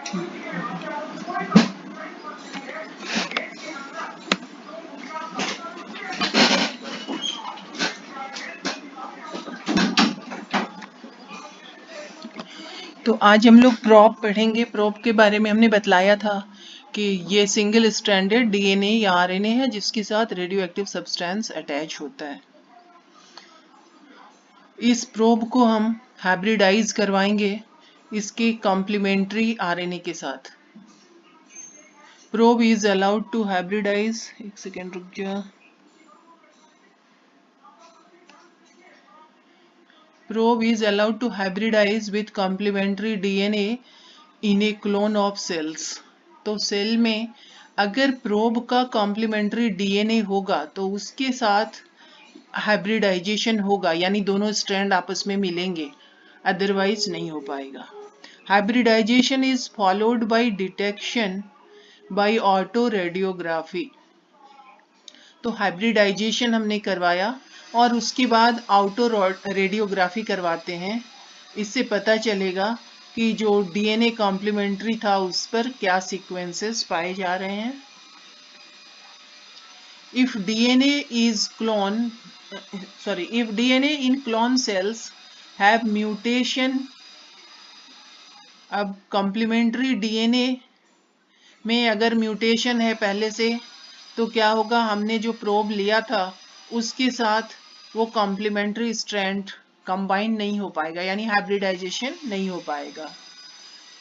तो आज हम लोग प्रोब पढ़ेंगे। प्रोब के बारे में हमने बतलाया था कि ये सिंगल स्ट्रैंडेड डीएनए या आरएनए है जिसके साथ रेडियो एक्टिव सब्सटेंस अटैच होता है। इस प्रोब को हम हाइब्रिडाइज करवाएंगे इसके कॉम्प्लीमेंट्री आरएनए के साथ। Probe is allowed to hybridize, एक सेकेंड रुक जा। Probe is allowed to hybridize with complementary DNA in a clone of cells. तो सेल में अगर प्रोब का कॉम्प्लीमेंट्री डीएनए होगा तो उसके साथ हाइब्रिडाइजेशन होगा, यानी दोनों स्ट्रैंड आपस में मिलेंगे, अदरवाइज नहीं हो पाएगा। Hybridization is followed by detection by auto radiography. तो हाइब्रिडाइजेशन हमने करवाया और उसके बाद आउटर रेडियोग्राफी करवाते हैं। इससे पता चलेगा कि जो डीएनए कॉम्प्लीमेंट्री था उस पर क्या सीक्वेंसेस पाए जा रहे हैं। If DNA in clone cells have mutation, अब कॉम्प्लीमेंट्री डीएनए में अगर म्यूटेशन है पहले से तो क्या होगा, हमने जो प्रोब लिया था उसके साथ वो कॉम्प्लीमेंट्री स्ट्रैंड कंबाइन नहीं हो पाएगा, यानी हाइब्रिडाइजेशन नहीं हो पाएगा।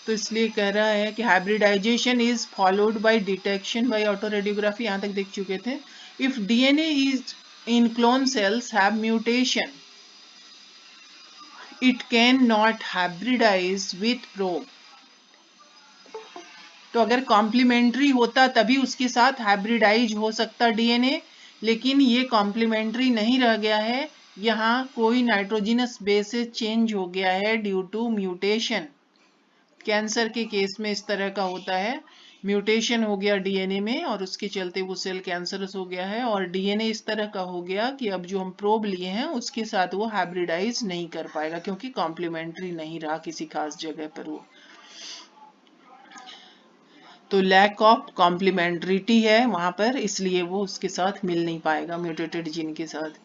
तो इसलिए कह रहा है कि hybridization is followed by detection by auto radiography, यहाँ तक देख चुके थे। If DNA is in clone cells have mutation it can not hybridize with probe. तो अगर कॉम्प्लीमेंट्री होता तभी उसके साथ हाइब्रिडाइज हो सकता डीएनए, लेकिन ये कॉम्प्लीमेंट्री नहीं रह गया है, यहाँ कोई नाइट्रोजिनस बेसिस चेंज हो गया है ड्यू टू म्यूटेशन। कैंसर के केस में इस तरह का होता है, म्यूटेशन हो गया डीएनए में और उसके चलते वो सेल कैंसरस हो गया है, और डीएनए इस तरह का हो गया कि अब जो हम प्रोब लिए हैं उसके साथ वो हाइब्रिडाइज नहीं कर पाएगा क्योंकि कॉम्प्लीमेंट्री नहीं रहा किसी खास जगह पर वो। तो लैक ऑफ कॉम्प्लीमेंट्रिटी है वहां पर, इसलिए वो उसके साथ मिल नहीं पाएगा म्यूटेटेड जीन के साथ।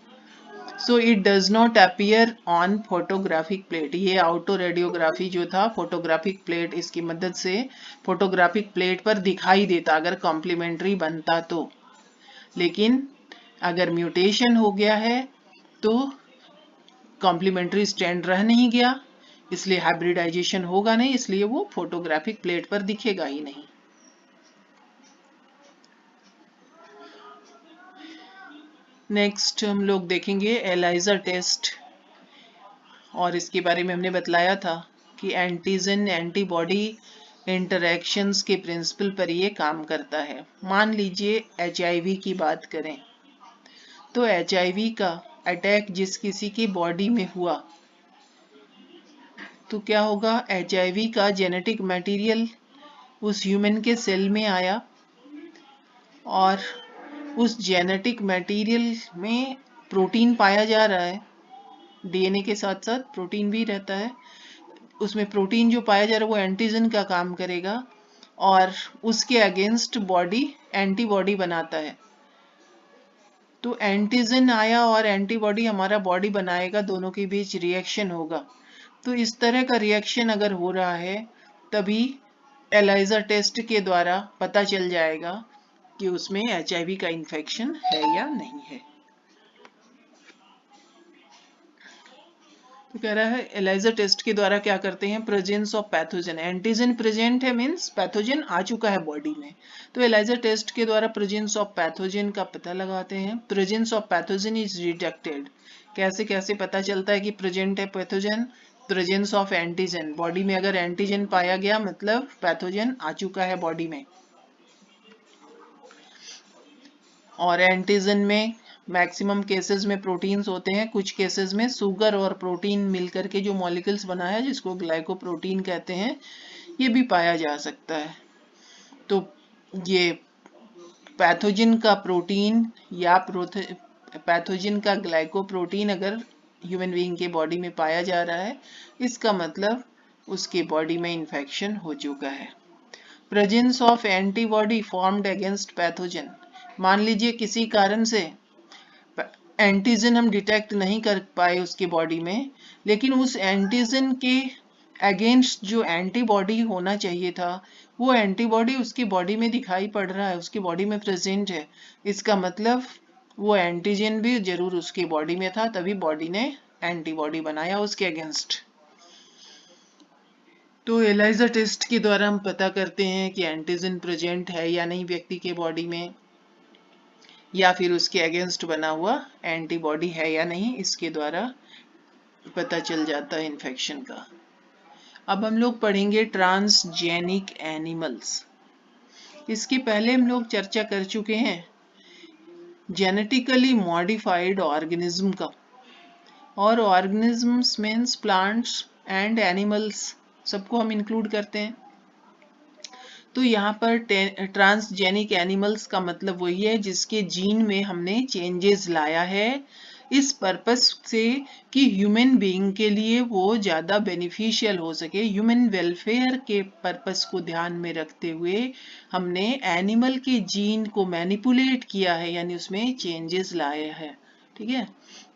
So it does not appear on photographic plate. ये आउटो रेडियोग्राफी जो था, फोटोग्राफिक प्लेट, इसकी मदद से फोटोग्राफिक प्लेट पर दिखाई देता अगर कॉम्प्लीमेंट्री बनता तो, लेकिन अगर म्यूटेशन हो गया है तो कॉम्प्लीमेंट्री स्ट्रैंड रह नहीं गया, इसलिए हाइब्रिडाइजेशन होगा नहीं, इसलिए वो फोटोग्राफिक प्लेट पर दिखेगा ही नहीं। नेक्स्ट हम लोग देखेंगे एलाइजा टेस्ट, और इसके बारे में हमने बतलाया था कि एंटीजन एंटीबॉडी इंटरैक्शंस के प्रिंसिपल पर ये काम करता है। मान लीजिए एचआईवी की बात करें तो एचआईवी का अटैक जिस किसी की बॉडी में हुआ तो क्या होगा, एचआईवी का जेनेटिक मटेरियल उस ह्यूमन के सेल में आया और उस जेनेटिक मटेरियल में प्रोटीन पाया जा रहा है, डीएनए के साथ साथ प्रोटीन भी रहता है। उसमें प्रोटीन जो पाया जा रहा है वो एंटीजन का काम करेगा और उसके अगेंस्ट बॉडी एंटीबॉडी बनाता है। तो एंटीजन आया और एंटीबॉडी हमारा बॉडी बनाएगा, दोनों के बीच रिएक्शन होगा। तो इस तरह का रिएक्शन अगर हो रहा है तभी एलाइजा टेस्ट के द्वारा पता चल जाएगा कि उसमें एचआईवी का इन्फेक्शन है या नहीं है। तो कह रहा है एलाइजा टेस्ट के द्वारा क्या करते हैं, presence of pathogen, antigen present है मींस पैथोजन आ चुका है बॉडी में, तो एलाइजा टेस्ट के द्वारा प्रेजेंस ऑफ पैथोजन का पता लगाते हैं। Presence of pathogen is detected, कैसे कैसे पता चलता है कि प्रेजेंट है pathogen, presence of antigen, body में अगर एंटीजन पाया गया मतलब पैथोजन आ चुका है बॉडी में। और एंटीजन में मैक्सिमम केसेस में प्रोटीन्स होते हैं, कुछ केसेस में शुगर और प्रोटीन मिलकर के जो मॉलिक्यूल्स बना है जिसको ग्लाइकोप्रोटीन कहते हैं, ये भी पाया जा सकता है। तो ये पैथोजन का प्रोटीन या पैथोजन का ग्लाइकोप्रोटीन अगर ह्यूमन बीइंग के बॉडी में पाया जा रहा है, इसका मतलब उसके बॉडी में इन्फेक्शन हो चुका है। Presence of antibody formed against pathogen. मान लीजिए किसी कारण से एंटीजन हम डिटेक्ट नहीं कर पाए उसके बॉडी में, लेकिन उस एंटीजन के अगेंस्ट जो एंटीबॉडी होना चाहिए था वो एंटीबॉडी उसकी बॉडी में दिखाई पड़ रहा है, उसकी बॉडी में प्रेजेंट है। इसका मतलब वो एंटीजन भी जरूर उसकी बॉडी में था, तभी बॉडी ने एंटीबॉडी बनाया उसके अगेंस्ट। तो एलाइजा टेस्ट के द्वारा हम पता करते हैं कि एंटीजन प्रेजेंट है या नहीं व्यक्ति के बॉडी में, या फिर उसके अगेंस्ट बना हुआ एंटीबॉडी है या नहीं, इसके द्वारा पता चल जाता है इन्फेक्शन का। अब हम लोग पढ़ेंगे ट्रांसजेनिक एनिमल्स। इसके पहले हम लोग चर्चा कर चुके हैं जेनेटिकली मॉडिफाइड ऑर्गेनिज्म का, और organisms means plants and animals, सबको हम इंक्लूड करते हैं। तो यहाँ पर ट्रांसजेनिक एनिमल्स का मतलब वही है जिसके जीन में हमने चेंजेस लाया है इस पर्पस से कि ह्यूमन बीइंग के लिए वो ज़्यादा बेनिफिशियल हो सके। ह्यूमन वेलफेयर के पर्पस को ध्यान में रखते हुए हमने एनिमल के जीन को मैनिपुलेट किया है, यानी उसमें चेंजेस लाए हैं। ठीक है,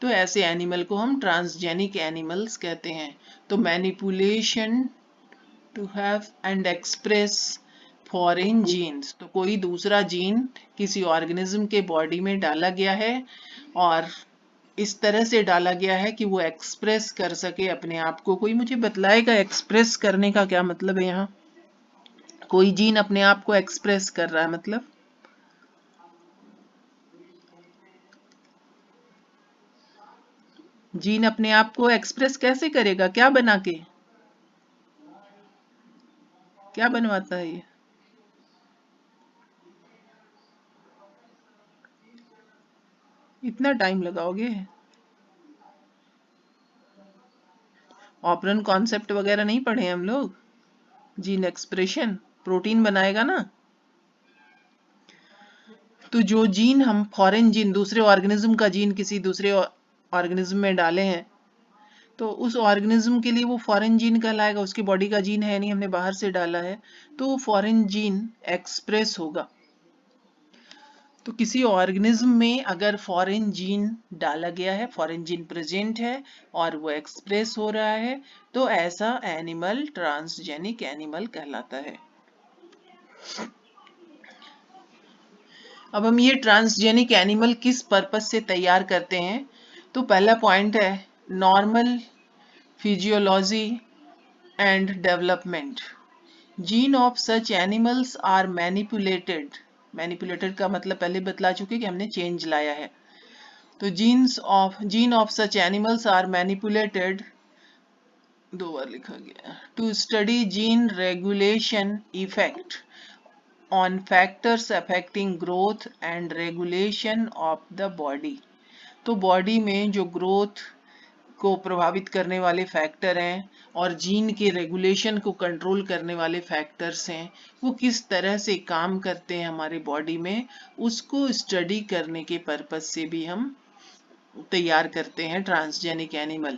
तो ऐसे एनिमल को हम ट्रांसजेनिक एनिमल्स कहते हैं। तो manipulation to have and express foreign genes, तो कोई दूसरा जीन किसी ऑर्गेनिज्म के बॉडी में डाला गया है और इस तरह से डाला गया है कि वो एक्सप्रेस कर सके अपने आप को। कोई मुझे बतलाएगा एक्सप्रेस करने का क्या मतलब है? यहाँ कोई जीन अपने आप को एक्सप्रेस कर रहा है, मतलब जीन अपने आप को एक्सप्रेस कैसे करेगा? क्या बना के, क्या बनवाता है ये? इतना टाइम लगाओगे? ऑपरन कॉन्सेप्ट वगैरह नहीं पढ़े हम लोग? जीन एक्सप्रेशन प्रोटीन बनाएगा ना। तो जो जीन हम फॉरेन जीन, दूसरे ऑर्गेनिज्म का जीन किसी दूसरे ऑर्गेनिज्म में डाले हैं, तो उस ऑर्गेनिज्म के लिए वो फॉरेन जीन कहलाएगा। उसकी बॉडी का जीन है नहीं, हमने बाहर से डाला है, तो वो फॉरेन जीन एक्सप्रेस होगा। तो किसी ऑर्गेनिज्म में अगर फॉरेन जीन डाला गया है, फॉरेन जीन प्रेजेंट है और वो एक्सप्रेस हो रहा है, तो ऐसा एनिमल ट्रांसजेनिक एनिमल कहलाता है। अब हम ये ट्रांसजेनिक एनिमल किस पर्पस से तैयार करते हैं? तो पहला पॉइंट है normal physiology and development. Gene of such animals are manipulated. Manipulated का मतलब पहले बतला चुके कि हमने चेंज लाया है। तो gene of such animals are manipulated, दो बार लिखा गया, to study gene regulation effect on factors affecting growth and regulation of the body। तो बॉडी में जो ग्रोथ को प्रभावित करने वाले फैक्टर हैं और जीन के रेगुलेशन को कंट्रोल करने वाले फैक्टर्स हैं, वो किस तरह से काम करते हैं हमारे बॉडी में, उसको स्टडी करने के पर्पस से भी हम तैयार करते हैं ट्रांसजेनिक एनिमल।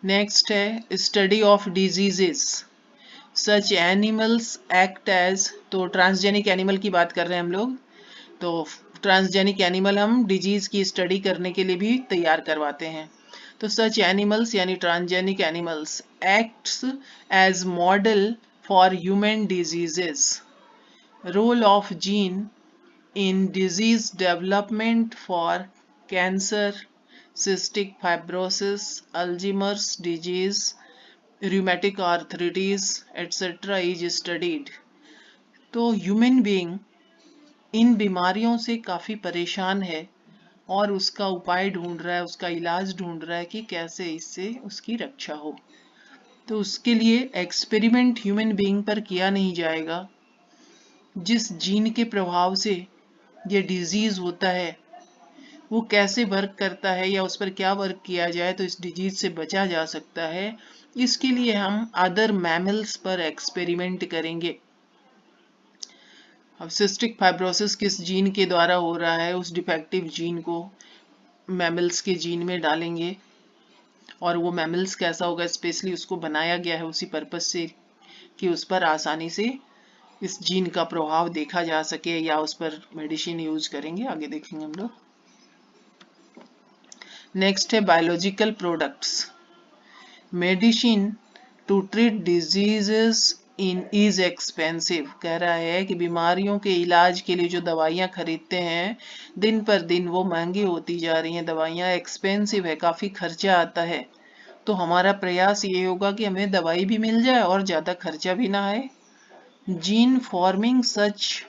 नेक्स्ट है study of diseases. Such animals act as, तो ट्रांसजेनिक एनिमल की बात कर रहे हैं हम लोग, तो ट्रांसजेनिक एनिमल हम डिजीज की स्टडी करने के लिए भी तैयार करवाते हैं। तो सच एनिमल्स यानी transgenic animals acts as model for human diseases. Role of gene in disease development for cancer, cystic fibrosis, Alzheimer's disease, rheumatic arthritis, etc. is studied। तो ह्यूमन बीइंग इन बीमारियों से काफ़ी परेशान है और उसका उपाय ढूंढ रहा है, उसका इलाज ढूंढ रहा है कि कैसे इससे उसकी रक्षा हो। तो उसके लिए एक्सपेरिमेंट ह्यूमन बीइंग पर किया नहीं जाएगा। जिस जीन के प्रभाव से ये डिजीज होता है वो कैसे वर्क करता है या उस पर क्या वर्क किया जाए तो इस डिजीज से बचा जा सकता है, इसके लिए हम अदर मैमल्स पर एक्सपेरिमेंट करेंगे। अब सिस्टिक फाइब्रोसिस किस जीन के द्वारा हो रहा है, उस डिफेक्टिव जीन को मैमल्स के जीन में डालेंगे और वो मैमल्स कैसा होगा, स्पेशली उसको बनाया गया है उसी पर्पस से कि उस पर आसानी से इस जीन का प्रभाव देखा जा सके या उस पर मेडिसिन यूज करेंगे, आगे देखेंगे हम लोग। नेक्स्ट है biological products. Medicine to treat diseases in is expensive. कह रहा है कि बीमारियों के इलाज के लिए जो दवाइयाँ खरीदते हैं दिन पर दिन वो महंगी होती जा रही हैं, दवाइयाँ एक्सपेंसिव है, काफ़ी खर्चा आता है। तो हमारा प्रयास ये होगा कि हमें दवाई भी मिल जाए और ज़्यादा खर्चा भी ना आए। जीन फॉर्मिंग सच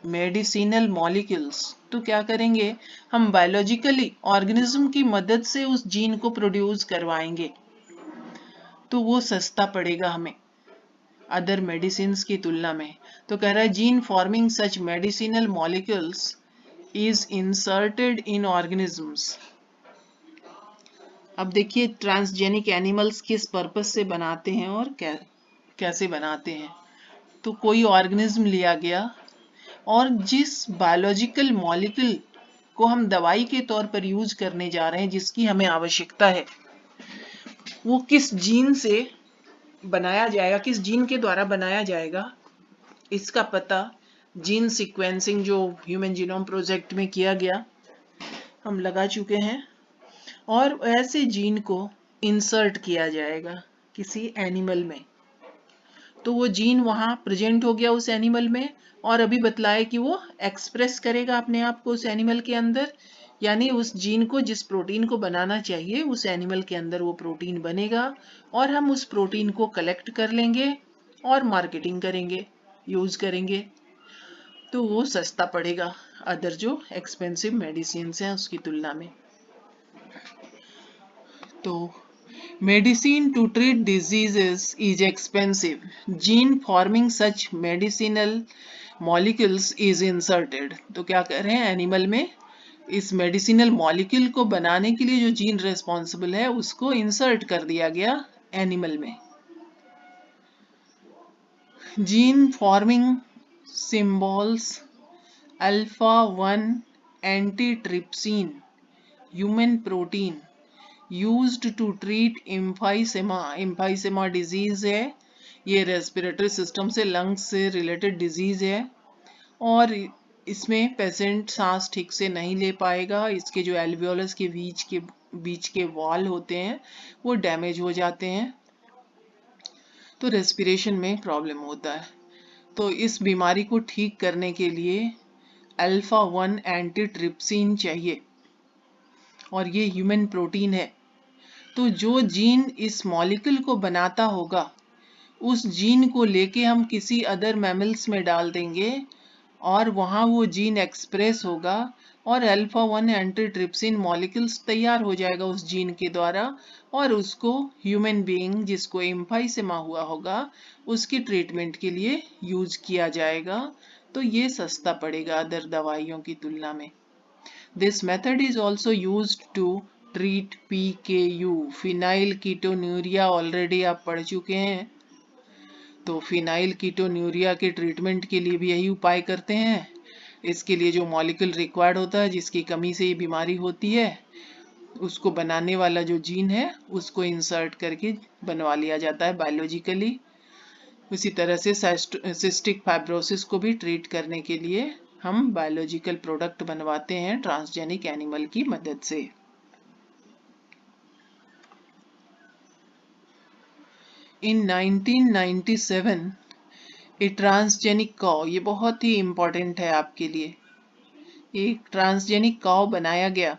मेडिसिनल मॉलिक्यूल्स, तो क्या करेंगे हम बायोलॉजिकली ऑर्गेनिज्म की मदद से उस जीन को प्रोड्यूस करवाएंगे, तो वो सस्ता पड़ेगा हमें अदर मेडिसिन की तुलना में। तो कह रहा है gene forming such medicinal molecules is inserted in organisms. अब देखिए ट्रांसजेनिक एनिमल्स किस पर्पस से बनाते हैं और कैसे बनाते हैं। तो कोई ऑर्गेनिज्म लिया गया और जिस बायोलॉजिकल मॉलिक्यूल को हम दवाई के तौर पर यूज करने जा रहे हैं, जिसकी हमें आवश्यकता है, वो किस जीन से बनाया जाएगा, किस जीन के द्वारा बनाया जाएगा, इसका पता जीन सीक्वेंसिंग जो ह्यूमन जीनोम प्रोजेक्ट में किया गया हम लगा चुके हैं। और ऐसे जीन को इंसर्ट किया जाएगा किसी एनिमल में, तो वो जीन वहां प्रेजेंट हो गया उस एनिमल में, और अभी बतलाए कि वो एक्सप्रेस करेगा अपने आप को उस एनिमल के अंदर, यानी उस जीन को, जिस प्रोटीन को बनाना चाहिए उस एनिमल के अंदर वो प्रोटीन बनेगा, और हम उस प्रोटीन को कलेक्ट कर लेंगे और मार्केटिंग करेंगे, यूज करेंगे, तो वो सस्ता पड़ेगा अदर जो एक्सपेंसिव मेडिसिन हैं उसकी तुलना में। तो medicine to treat diseases is expensive. Gene forming such medicinal molecules is inserted. तो क्या कर रहे हैं, एनिमल में इस मेडिसिनल मॉलिक्यूल को बनाने के लिए जो जीन रेस्पॉन्सिबल है उसको इंसर्ट कर दिया गया एनिमल में। Gene forming symbols alpha 1 antitrypsin human protein used to treat emphysema। emphysema disease है, ये रेस्पिरेटरी सिस्टम से, लंग्स से रिलेटेड डिजीज है, और इसमें पेशेंट सांस ठीक से नहीं ले पाएगा, इसके जो एल्वियोलस के बीच के वॉल होते हैं वो डैमेज हो जाते हैं, तो रेस्पिरेशन में प्रॉब्लम होता है। तो इस बीमारी को ठीक करने के लिए अल्फा 1 एंटीट्रिप्सिन चाहिए, और ये ह्यूमन प्रोटीन है। तो जो जीन इस मॉलिक्यूल को बनाता होगा उस जीन को लेके हम किसी अदर मैमल्स में डाल देंगे और वहाँ वो जीन एक्सप्रेस होगा और अल्फा 1 एंटीट्रिप्सिन मॉलिक्यूल्स तैयार हो जाएगा उस जीन के द्वारा, और उसको ह्यूमन बीइंग जिसको एम्फाइसेमा हुआ होगा उसकी ट्रीटमेंट के लिए यूज किया जाएगा। तो ये सस्ता पड़ेगा अदर दवाइयों की तुलना में। This method is also used to treat PKU, phenylketonuria, already आप पढ़ चुके हैं। तो फिनाइल कीटोन्यूरिया के ट्रीटमेंट के लिए भी यही उपाय करते हैं। इसके लिए जो मॉलिक्यूल रिक्वायर्ड होता है, जिसकी कमी से ये बीमारी होती है, उसको बनाने वाला जो जीन है उसको इंसर्ट करके बनवा लिया जाता है बायोलॉजिकली। उसी तरह से सिस्टिक फाइब्रोसिस को भी ट्रीट करने के लिए हम बायोलॉजिकल प्रोडक्ट बनवाते हैं ट्रांसजेनिक एनिमल की मदद से। In 1997 ए ट्रांसजेनिक काउ, ये बहुत ही इम्पोर्टेंट है आपके लिए, एक ट्रांसजेनिक काउ बनाया गया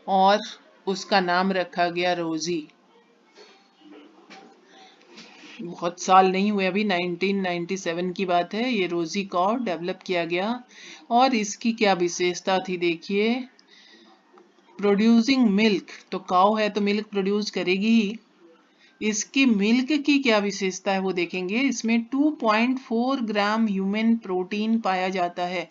और उसका नाम रखा गया रोजी। बहुत साल नहीं हुए अभी, 1997 की बात है, ये रोजी काउ डेवलप किया गया। और इसकी क्या विशेषता थी देखिए, प्रोड्यूसिंग मिल्क, तो काउ है तो मिल्क प्रोड्यूस करेगी ही। इसकी मिल्क की क्या विशेषता है वो देखेंगे, इसमें 2.4 ग्राम ह्यूमन प्रोटीन पाया जाता है,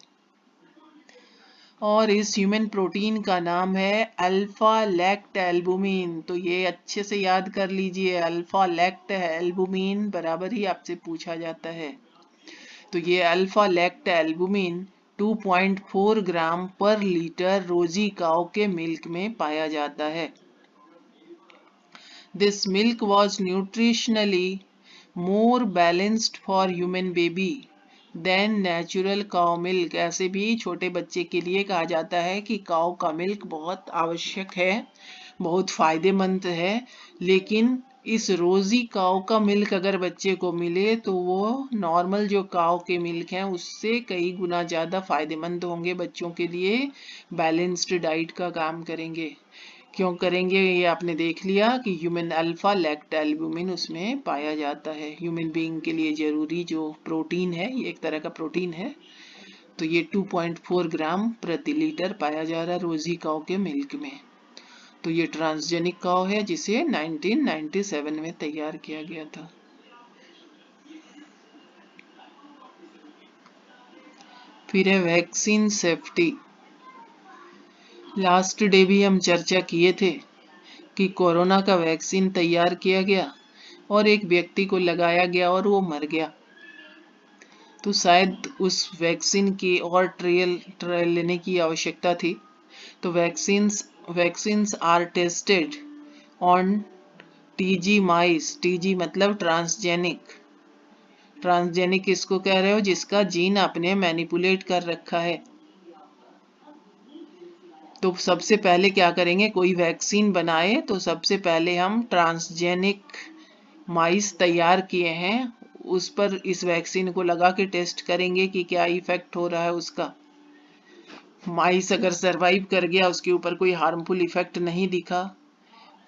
और इस ह्यूमन प्रोटीन का नाम है अल्फा लैक्ट एल्बुमिन। तो ये अच्छे से याद कर लीजिए, अल्फा लैक्ट एल्बुमिन बराबर ही आपसे पूछा जाता है। तो ये अल्फा लैक्ट एल्बुमिन 2.4 ग्राम पर लीटर रोजी काऊ के मिल्क में पाया जाता है। This milk was nutritionally more balanced for human baby than natural cow milk. ऐसे भी छोटे बच्चे के लिए कहा जाता है कि काऊ का मिल्क बहुत आवश्यक है, बहुत फायदेमंद है, लेकिन इस रोजी काऊ का मिल्क अगर बच्चे को मिले तो वो नॉर्मल जो काऊ के मिल्क हैं उससे कई गुना ज़्यादा फायदेमंद होंगे बच्चों के लिए, बैलेंस्ड डाइट का काम करेंगे। क्यों करेंगे ये आपने देख लिया कि ह्यूमन अल्फा लैक्टोएल्बुमिन उसमें पाया जाता है। ह्यूमन बीइंग के लिए जरूरी जो प्रोटीन है, ये एक तरह का प्रोटीन है, तो ये 2.4 ग्राम प्रति लीटर पाया जा रहा है रोजी काऊ के मिल्क में। तो ये ट्रांसजेनिक काऊ है जिसे 1997 में तैयार किया गया था। फिर है वैक्सीन सेफ्टी। लास्ट डे भी हम चर्चा किए थे कि कोरोना का वैक्सीन तैयार किया गया और एक व्यक्ति को लगाया गया और वो मर गया। तो शायद उस वैक्सीन की और ट्रायल लेने की आवश्यकता थी। तो vaccines are tested on TG mice. TG मतलब ट्रांसजेनिक। ट्रांसजेनिक किसको कह रहे हो? जिसका जीन आपने मैनिपुलेट कर रखा है। तो सबसे पहले क्या करेंगे, कोई वैक्सीन बनाए तो सबसे पहले हम ट्रांसजेनिक माइस तैयार किए हैं, उस पर इस वैक्सीन को लगा के टेस्ट करेंगे कि क्या इफेक्ट हो रहा है उसका। माइस अगर सरवाइव कर गया, उसके ऊपर कोई हार्मफुल इफेक्ट नहीं दिखा,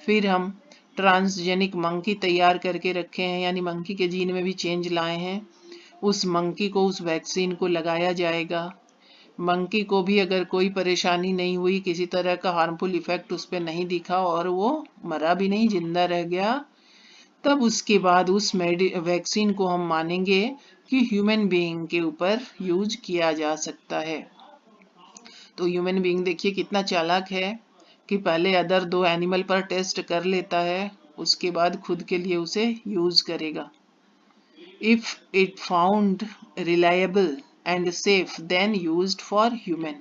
फिर हम ट्रांसजेनिक मंकी तैयार करके रखे हैं, यानी मंकी के जीन में भी चेंज लाए हैं। उस मंकी को उस वैक्सीन को लगाया जाएगा। मंकी को भी अगर कोई परेशानी नहीं हुई, किसी तरह का हार्मफुल इफेक्ट उस पर नहीं दिखा और वो मरा भी नहीं, जिंदा रह गया, तब उसके बाद उस वैक्सीन को हम मानेंगे कि ह्यूमन बीइंग के ऊपर यूज किया जा सकता है। तो ह्यूमन बीइंग देखिए कितना चालाक है कि पहले अदर दो एनिमल पर टेस्ट कर लेता है, उसके बाद खुद के लिए उसे यूज करेगा। If it found reliable and safe then used for human.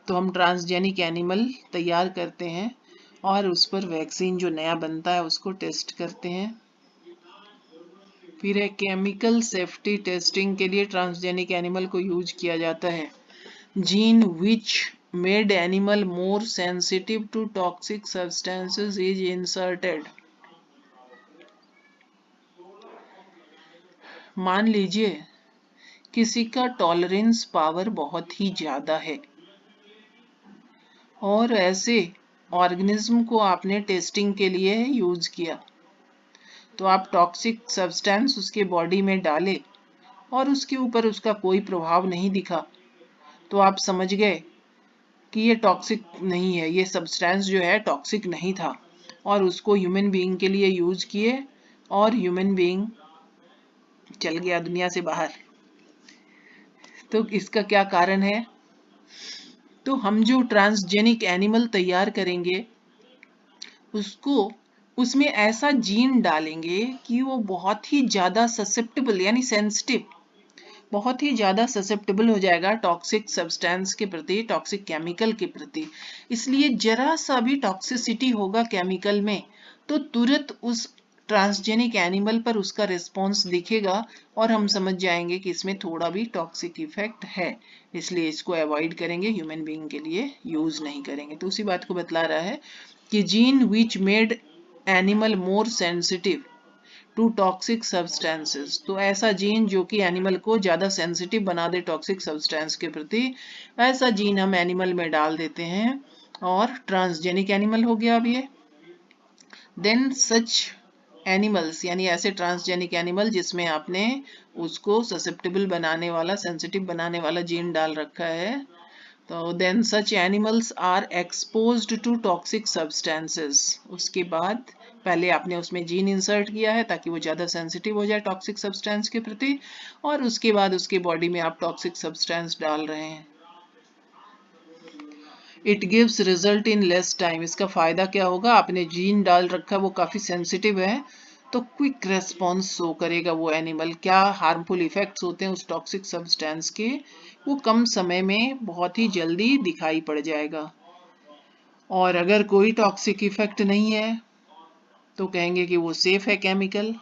तो हम ट्रांसजेनिक एनिमल तैयार करते हैं और उस पर वैक्सीन जो नया बनता है उसको टेस्ट करते हैं। फिर है केमिकल सेफ्टी टेस्टिंग के लिए ट्रांसजेनिक एनिमल को यूज किया जाता है। Gene which made animal more sensitive to toxic substances is inserted. मान लीजिए किसी का टॉलरेंस पावर बहुत ही ज्यादा है और ऐसे ऑर्गेनिज्म को आपने टेस्टिंग के लिए यूज किया, तो आप टॉक्सिक सब्सटेंस उसके बॉडी में डाले और उसके ऊपर उसका कोई प्रभाव नहीं दिखा, तो आप समझ गए कि ये टॉक्सिक नहीं है, ये सब्सटेंस जो है टॉक्सिक नहीं था, और उसको ह्यूमन बीइंग के लिए यूज किए और ह्यूमन बीइंग चल गया दुनिया से बाहर। तो इसका क्या कारण है? तो हम जो ट्रांसजेनिक एनिमल तैयार करेंगे उसको उसमें ऐसा जीन डालेंगे कि वो बहुत ही ज्यादा ससेप्टेबल यानी सेंसिटिव, बहुत ही ज्यादा ससेप्टेबल हो जाएगा टॉक्सिक सब्सटेंस के प्रति, टॉक्सिक केमिकल के प्रति। इसलिए जरा सा भी टॉक्सिसिटी होगा केमिकल में तो तुरंत उस ट्रांसजेनिक एनिमल पर उसका रिस्पॉन्स दिखेगा और हम समझ जाएंगे कि इसमें थोड़ा भी टॉक्सिक इफेक्ट है, इसलिए इसको अवॉइड करेंगे, ह्यूमन बीइंग के लिए यूज नहीं करेंगे। तो उसी बात को बतला रहा है कि gene which made animal more sensitive to toxic substances. तो ऐसा जीन जो कि एनिमल को ज्यादा सेंसिटिव बना दे टॉक्सिक सब्सटेंस के प्रति, ऐसा जीन हम एनिमल में डाल देते हैं और ट्रांसजेनिक एनिमल हो गया अब ये। देन सच एनिमल्स यानी ऐसे ट्रांसजेनिक एनिमल जिसमें आपने उसको ससेप्टेबल बनाने वाला, सेंसिटिव बनाने वाला जीन डाल रखा है, तो then such animals are exposed to toxic substances. उसके बाद पहले आपने उसमें जीन इंसर्ट किया है ताकि वो ज़्यादा सेंसिटिव हो जाए टॉक्सिक सब्सटेंस के प्रति, और उसके बाद उसके बॉडी में आप टॉक्सिक सब्सटेंस डाल रहे हैं। It gives result in less time. इसका फायदा क्या होगा? आपने जीन डाल रखा, वो काफ़ी सेंसिटिव है, तो क्विक रेस्पॉन्स शो करेगा वो एनिमल। क्या हार्मफुल इफेक्ट्स होते हैं उस टॉक्सिक सब्सटेंस के, वो कम समय में बहुत ही जल्दी दिखाई पड़ जाएगा। और अगर कोई टॉक्सिक इफेक्ट नहीं है तो कहेंगे कि वो सेफ है chemical.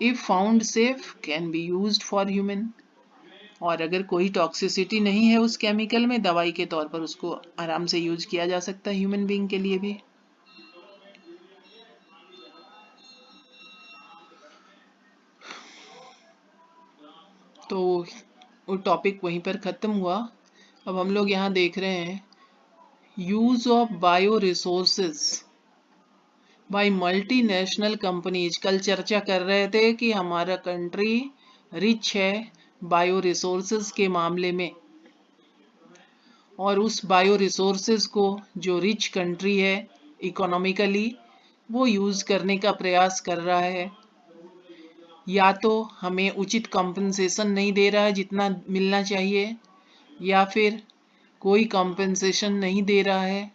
If found safe can be used for human. और अगर कोई टॉक्सिसिटी नहीं है उस केमिकल में, दवाई के तौर पर उसको आराम से यूज किया जा सकता है ह्यूमन बीइंग के लिए भी। तो वो टॉपिक वहीं पर ख़त्म हुआ। अब हम लोग यहाँ देख रहे हैं use of bio resources by multinational companies. कल चर्चा कर रहे थे कि हमारा कंट्री रिच है बायो रिसोर्सेज के मामले में, और उस बायो रिसोर्सेज को जो रिच कंट्री है इकोनॉमिकली वो यूज़ करने का प्रयास कर रहा है। या तो हमें उचित कॉम्पेंसेशन नहीं दे रहा है जितना मिलना चाहिए, या फिर कोई कॉम्पेंसेशन नहीं दे रहा है,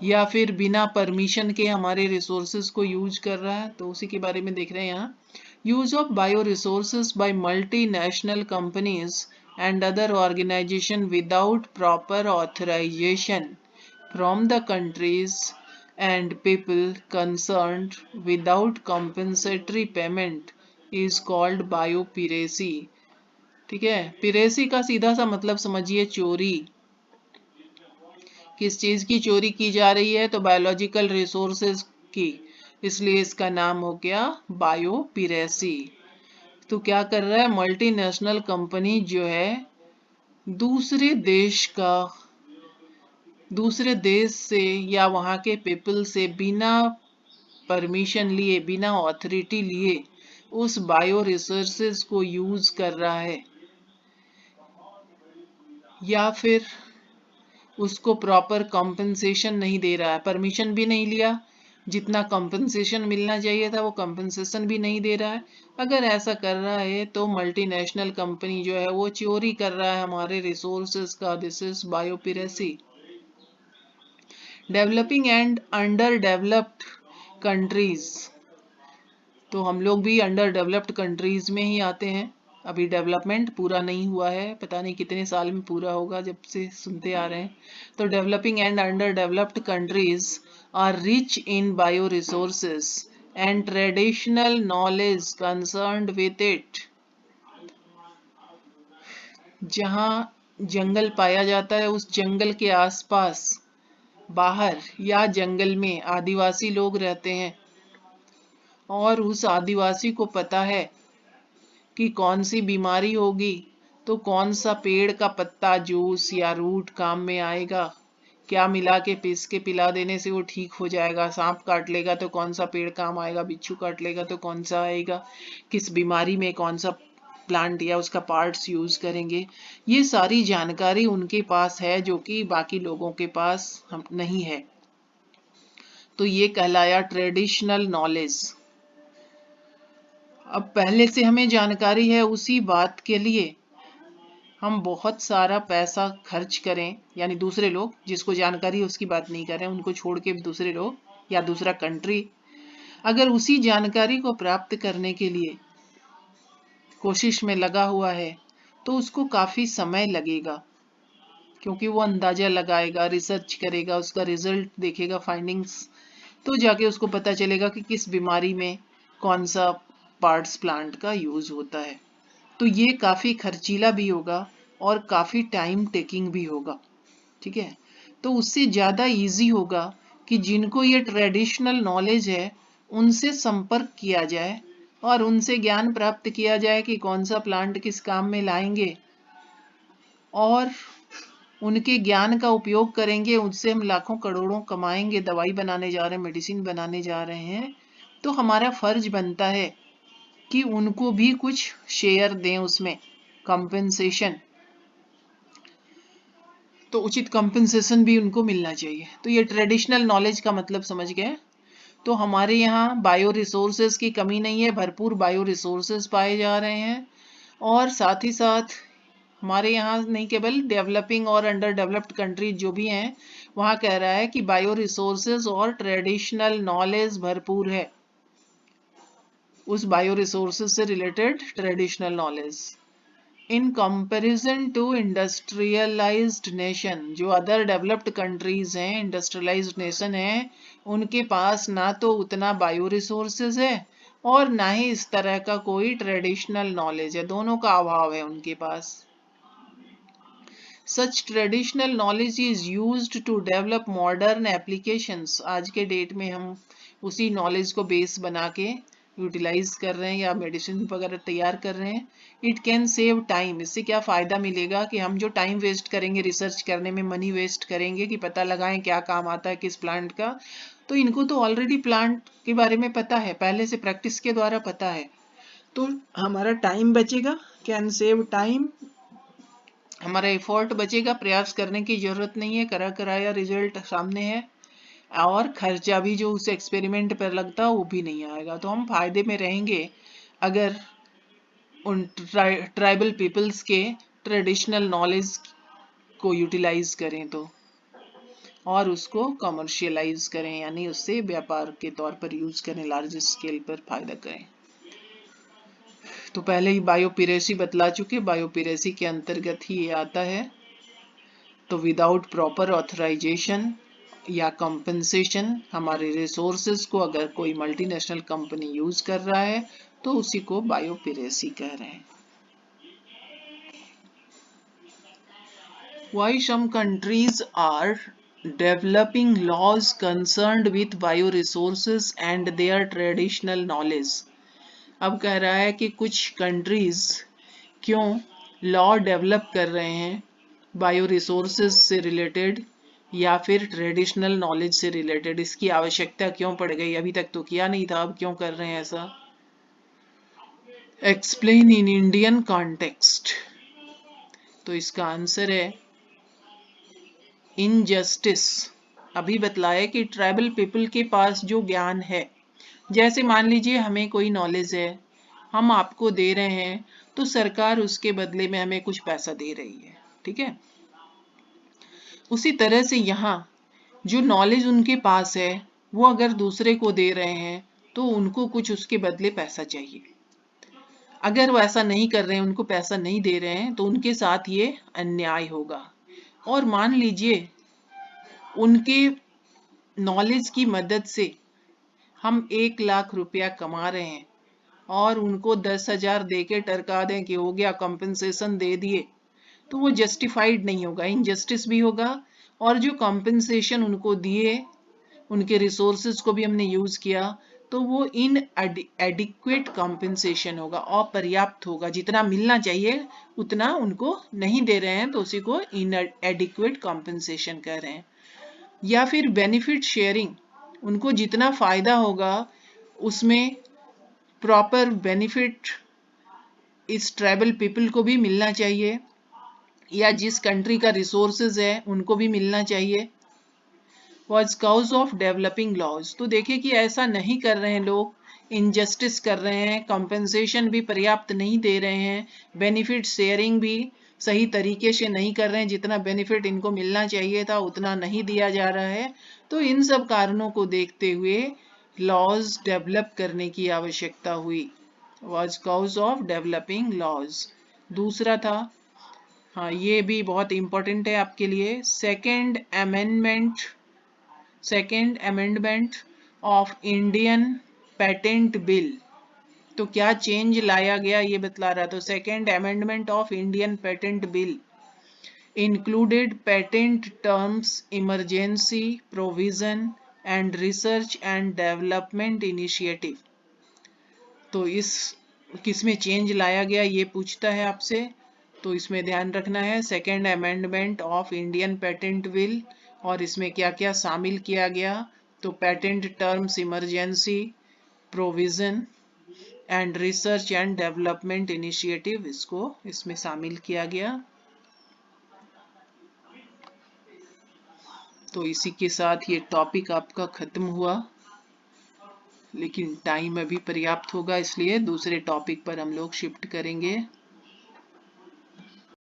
या फिर बिना परमिशन के हमारे रिसोर्सेज को यूज कर रहा है। तो उसी के बारे में देख रहे हैं यहाँ। Use of bio resources by multinational companies and other organization without proper authorization from the countries and people concerned without compensatory payment is called biopiracy। ठीक है, पिरेसी का सीधा सा मतलब समझिए चोरी। किस चीज की चोरी की जा रही है? तो बायोलॉजिकल रिसोर्सेज की, इसलिए इसका नाम हो गया बायोपिरेसी। तो क्या कर रहा है मल्टीनेशनल कंपनी जो है दूसरे देश से या वहाँ के पीपल से बिना परमिशन लिए, बिना ऑथोरिटी लिए उस बायो रिसोर्सेज को यूज कर रहा है, या फिर उसको प्रॉपर कॉम्पेंसेशन नहीं दे रहा है, परमिशन भी नहीं लिया, जितना कॉम्पेंसेशन मिलना चाहिए था वो कॉम्पेंसेशन भी नहीं दे रहा है। अगर ऐसा कर रहा है तो मल्टीनेशनल कंपनी जो है वो चोरी कर रहा है हमारे रिसोर्सेज का। This is biopiracy. Developing and under developed countries, तो हम लोग भी अंडर डेवलप्ड कंट्रीज में ही आते हैं। अभी डेवलपमेंट पूरा नहीं हुआ है, पता नहीं कितने साल में पूरा होगा, जब से सुनते आ रहे हैं। तो developing and under developed countries are rich in bio resources and traditional knowledge concerned with it. जहाँ जंगल पाया जाता है उस जंगल के आसपास, बाहर या जंगल में आदिवासी लोग रहते हैं, और उस आदिवासी को पता है कि कौन सी बीमारी होगी तो कौन सा पेड़ का पत्ता, जूस या रूट काम में आएगा, क्या मिला के पीस के पिला देने से वो ठीक हो जाएगा। सांप काट लेगा तो कौन सा पेड़ काम आएगा, बिच्छू काट लेगा तो कौन सा आएगा, किस बीमारी में कौन सा प्लांट या उसका पार्ट्स यूज करेंगे। ये सारी जानकारी उनके पास है जो कि बाकी लोगों के पास नहीं है। तो ये कहलाया ट्रेडिशनल नॉलेज। अब पहले से हमें जानकारी है, उसी बात के लिए हम बहुत सारा पैसा खर्च करें, यानी दूसरे लोग जिसको जानकारी है उसकी बात नहीं कर रहे हैं, उनको छोड़ के दूसरे लोग या दूसरा कंट्री अगर उसी जानकारी को प्राप्त करने के लिए कोशिश में लगा हुआ है तो उसको काफी समय लगेगा, क्योंकि वो अंदाजा लगाएगा, रिसर्च करेगा, उसका रिजल्ट देखेगा, फाइंडिंग्स, तो जाके उसको पता चलेगा कि किस बीमारी में कौन सा पार्ट्स प्लांट का यूज होता है। तो ये काफी खर्चीला भी होगा और काफी टाइम टेकिंग भी होगा। ठीक है, तो उससे ज्यादा इजी होगा कि जिनको ये ट्रेडिशनल नॉलेज है उनसे संपर्क किया जाए और उनसे ज्ञान प्राप्त किया जाए कि कौन सा प्लांट किस काम में लाएंगे, और उनके ज्ञान का उपयोग करेंगे, उससे हम लाखों करोड़ों कमाएंगे। दवाई बनाने जा रहे हैं, मेडिसिन बनाने जा रहे हैं, तो हमारा फर्ज बनता है कि उनको भी कुछ शेयर दें, उसमें कंपेंसेशन, तो उचित कंपेंसेशन भी उनको मिलना चाहिए। तो ये ट्रेडिशनल नॉलेज का मतलब समझ गए। तो हमारे यहाँ बायो रिसोर्सेज की कमी नहीं है, भरपूर बायो रिसोर्सेज पाए जा रहे हैं, और साथ ही साथ हमारे यहाँ नहीं, केवल डेवलपिंग और अंडर डेवलप्ड कंट्रीज जो भी हैं वहाँ कह रहा है कि बायो रिसोर्सेज और ट्रेडिशनल नॉलेज भरपूर है, उस बायो रिसोर्सेज से related traditional knowledge. In comparison to industrialized nation, जो अदर डेवलप्ड कंट्रीज हैं, इंडस्ट्रियलाइज्ड नेशन हैं, उनके पास ना तो उतना बायो रिसोर्सेज है और ना ही इस तरह का कोई ट्रेडिशनल नॉलेज है, दोनों का अभाव है उनके पास। Such traditional knowledge is used to develop modern applications। आज के डेट में हम उसी नॉलेज को बेस बना के यूटिलाइज कर रहे हैं या मेडिसिन वगैरह तैयार कर रहे हैं। इट कैन सेव टाइम, इससे क्या फ़ायदा मिलेगा कि हम जो टाइम वेस्ट करेंगे रिसर्च करने में, मनी वेस्ट करेंगे कि पता लगाएं क्या काम आता है किस प्लांट का, तो इनको तो ऑलरेडी प्लांट के बारे में पता है, पहले से प्रैक्टिस के द्वारा पता है, तो हमारा टाइम बचेगा, कैन सेव टाइम, हमारा एफर्ट बचेगा, प्रयास करने की जरूरत नहीं है, करा कराया रिजल्ट सामने है, और खर्चा भी जो उस एक्सपेरिमेंट पर लगता है वो भी नहीं आएगा। तो हम फायदे में रहेंगे अगर उन ट्राइबल पीपल्स के ट्रेडिशनल नॉलेज को यूटिलाइज करें तो, और उसको कमर्शियलाइज करें, यानी उससे व्यापार के तौर पर यूज करें, लार्ज स्केल पर फायदा करें। तो पहले ही बायोपिरेसी बतला चुके, बायोपिरेसी के अंतर्गत ही ये आता है। तो विदाउट प्रॉपर ऑथराइजेशन या कंपनसेशन हमारे रिसोर्सेज को अगर कोई मल्टीनेशनल कंपनी यूज कर रहा है तो उसी को बायोपिरेसी कह रहे हैं। Why some countries are developing laws concerned with bioresources and their traditional knowledge। अब कह रहा है कि कुछ कंट्रीज क्यों लॉ डेवलप कर रहे हैं बायो रिसोर्सेज से रिलेटेड या फिर ट्रेडिशनल नॉलेज से रिलेटेड, इसकी आवश्यकता क्यों पड़ गई, अभी तक तो किया नहीं था, अब क्यों कर रहे हैं ऐसा। एक्सप्लेन इन इंडियन कॉन्टेक्स्ट, तो इसका आंसर है इनजस्टिस। अभी बतलाया कि ट्राइबल पीपल के पास जो ज्ञान है, जैसे मान लीजिए हमें कोई नॉलेज है, हम आपको दे रहे हैं, तो सरकार उसके बदले में हमें कुछ पैसा दे रही है, ठीक है। उसी तरह से यहाँ जो नॉलेज उनके पास है वो अगर दूसरे को दे रहे हैं तो उनको कुछ उसके बदले पैसा चाहिए। अगर वो ऐसा नहीं कर रहे हैं, उनको पैसा नहीं दे रहे हैं, तो उनके साथ ये अन्याय होगा। और मान लीजिए उनके नॉलेज की मदद से हम 1 लाख रुपया कमा रहे हैं और उनको 10,000 दे के टरका दें कि हो गया, कंपनसेशन दे दिए, तो वो जस्टिफाइड नहीं होगा, इनजस्टिस भी होगा। और जो कंपनसेशन उनको दिए, उनके रिसोर्सेज को भी हमने यूज किया, तो वो इन एडिक्वेट कंपनसेशन होगा, अपर्याप्त होगा, जितना मिलना चाहिए उतना उनको नहीं दे रहे हैं, तो उसी को इन एडिक्वेट कंपनसेशन कह रहे हैं। या फिर बेनिफिट शेयरिंग, उनको जितना फायदा होगा उसमें प्रॉपर बेनिफिट इस ट्राइबल पीपल को भी मिलना चाहिए, या जिस कंट्री का रिसोर्सेज है उनको भी मिलना चाहिए। Was cause of developing laws, तो देखिए कि ऐसा नहीं कर रहे हैं लोग, इनजस्टिस कर रहे हैं, कंपनसेशन भी पर्याप्त नहीं दे रहे हैं, बेनिफिट शेयरिंग भी सही तरीके से नहीं कर रहे हैं, जितना बेनिफिट इनको मिलना चाहिए था उतना नहीं दिया जा रहा है। तो इन सब कारणों को देखते हुए लॉज डेवलप करने की आवश्यकता हुई, was cause of developing laws. दूसरा था, हाँ ये भी बहुत इंपॉर्टेंट है आपके लिए, second amendment of Indian patent bill. तो क्या चेंज लाया गया ये बतला रहा। तो second amendment of Indian patent bill included patent terms, emergency provision and research and development initiative। तो इस किसमें चेंज लाया गया ये पूछता है आपसे, तो इसमें ध्यान रखना है second amendment of Indian patent bill, और इसमें क्या क्या शामिल किया गया। तो patent terms, emergency provision and research and development initiative, इसको इसमें शामिल किया गया। तो इसी के साथ ये टॉपिक आपका खत्म हुआ, लेकिन टाइम अभी पर्याप्त होगा, इसलिए दूसरे टॉपिक पर हम लोग शिफ्ट करेंगे।